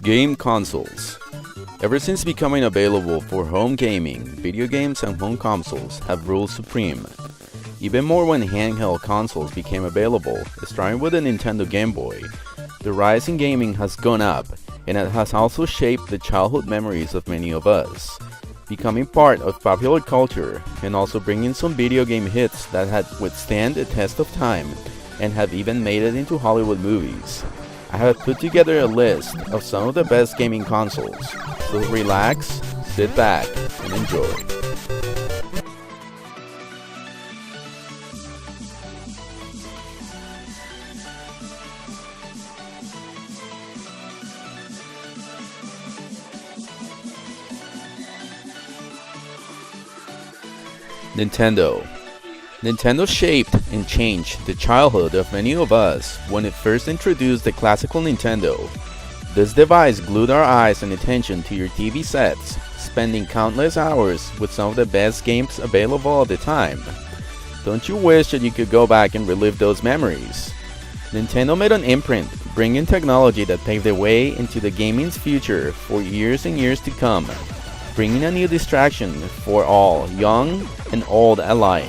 Game consoles. Ever since becoming available for home gaming, video games and home consoles have ruled supreme. Even more when handheld consoles became available, starting with the Nintendo Game Boy. The rise in gaming has gone up, and it has also shaped the childhood memories of many of us, becoming part of popular culture and also bringing some video game hits that had withstand the test of time and have even made it into Hollywood movies. I have put together a list of some of the best gaming consoles, so relax, sit back, and enjoy. Nintendo. Nintendo shaped and changed the childhood of many of us when it first introduced the classical Nintendo. This device glued our eyes and attention to your TV sets, spending countless hours with some of the best games available at the time. Don't you wish that you could go back and relive those memories? Nintendo made an imprint, bringing technology that paved the way into the gaming's future for years and years to come, bringing a new distraction for all, young and old alike.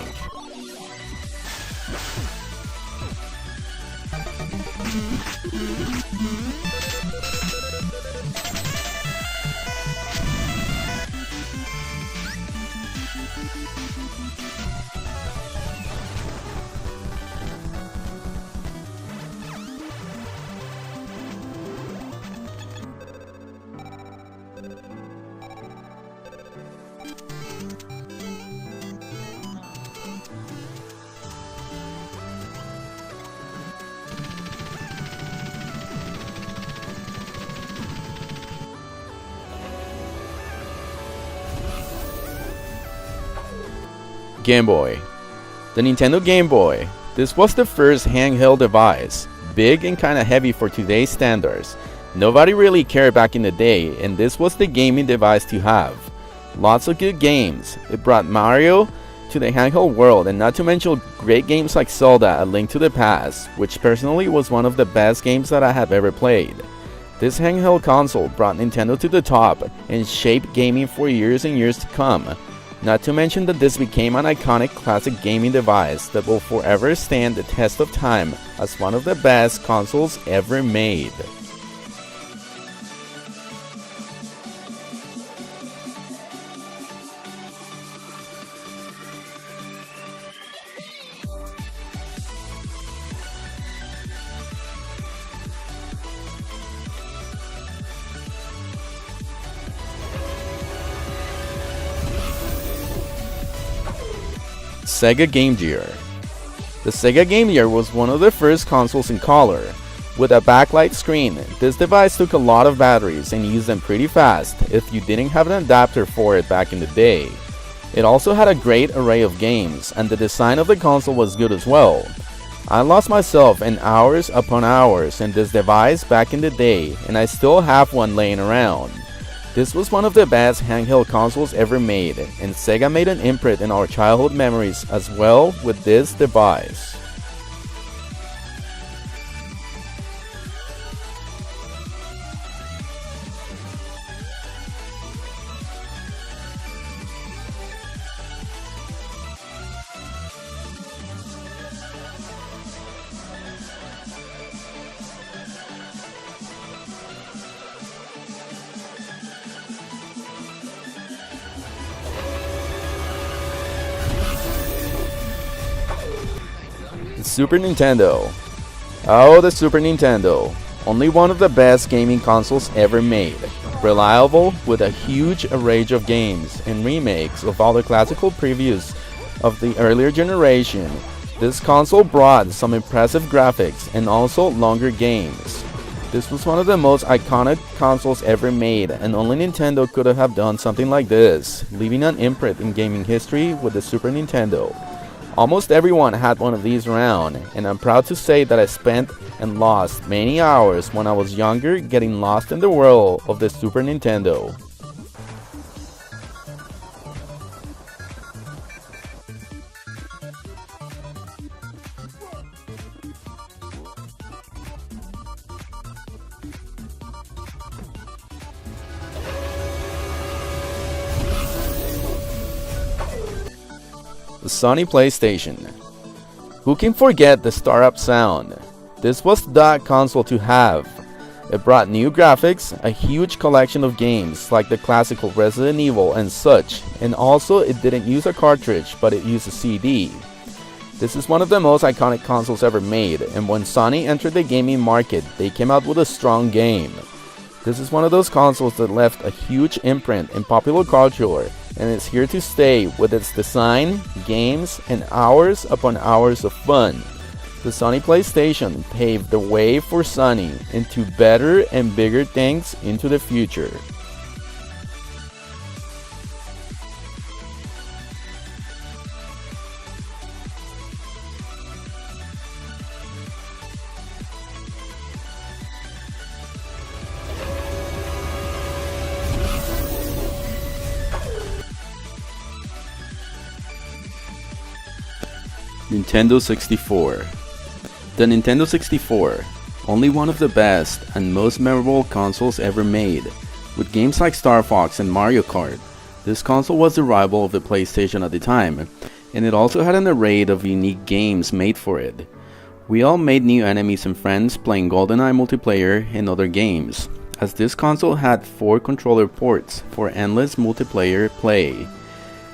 Game Boy. The Nintendo Game Boy. This was the first handheld device, big and kinda heavy for today's standards. Nobody really cared back in the day, and this was the gaming device to have. Lots of good games. It brought Mario to the handheld world, and not to mention great games like Zelda: A Link to the Past, which personally was one of the best games that I have ever played. This handheld console brought Nintendo to the top and shaped gaming for years and years to come. Not to mention that this became an iconic classic gaming device that will forever stand the test of time as one of the best consoles ever made. Sega Game Gear. The Sega Game Gear was one of the first consoles in color. With a backlight screen, this device took a lot of batteries and used them pretty fast if you didn't have an adapter for it back in the day. It also had a great array of games, and the design of the console was good as well. I lost myself in hours upon hours in this device back in the day, and I still have one laying around. This was one of the best handheld consoles ever made, and Sega made an imprint in our childhood memories as well with this device. The Super Nintendo. Oh, the Super Nintendo. Only one of the best gaming consoles ever made. Reliable with a huge array of games and remakes of all the classical previews of the earlier generation. This console brought some impressive graphics and also longer games. This was one of the most iconic consoles ever made, and only Nintendo could have done something like this, leaving an imprint in gaming history with the Super Nintendo. Almost everyone had one of these around, and I'm proud to say that I spent and lost many hours when I was younger getting lost in the world of the Super Nintendo. The Sony PlayStation. Who can forget the startup sound? This was that console to have. It brought new graphics, a huge collection of games like the classical Resident Evil and such, and also it didn't use a cartridge but it used a CD. This is one of the most iconic consoles ever made, and when Sony entered the gaming market, they came out with a strong game. This is one of those consoles that left a huge imprint in popular culture, and it's here to stay with its design, games, and hours upon hours of fun. The Sony PlayStation paved the way for Sony into better and bigger things into the future. Nintendo 64. The Nintendo 64, only one of the best and most memorable consoles ever made. With games like Star Fox and Mario Kart, this console was the rival of the PlayStation at the time, and it also had an array of unique games made for it. We all made new enemies and friends playing GoldenEye multiplayer and other games, as this console had 4 controller ports for endless multiplayer play,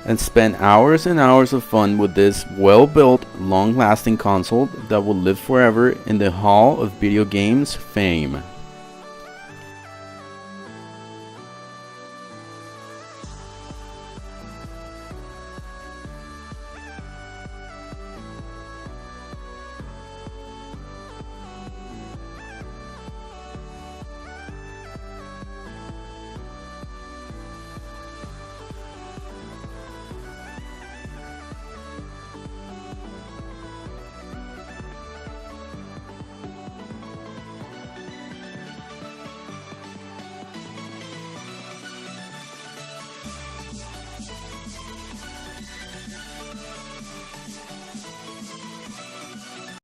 and spent hours and hours of fun with this well-built, long-lasting console that will live forever in the Hall of Video Games fame.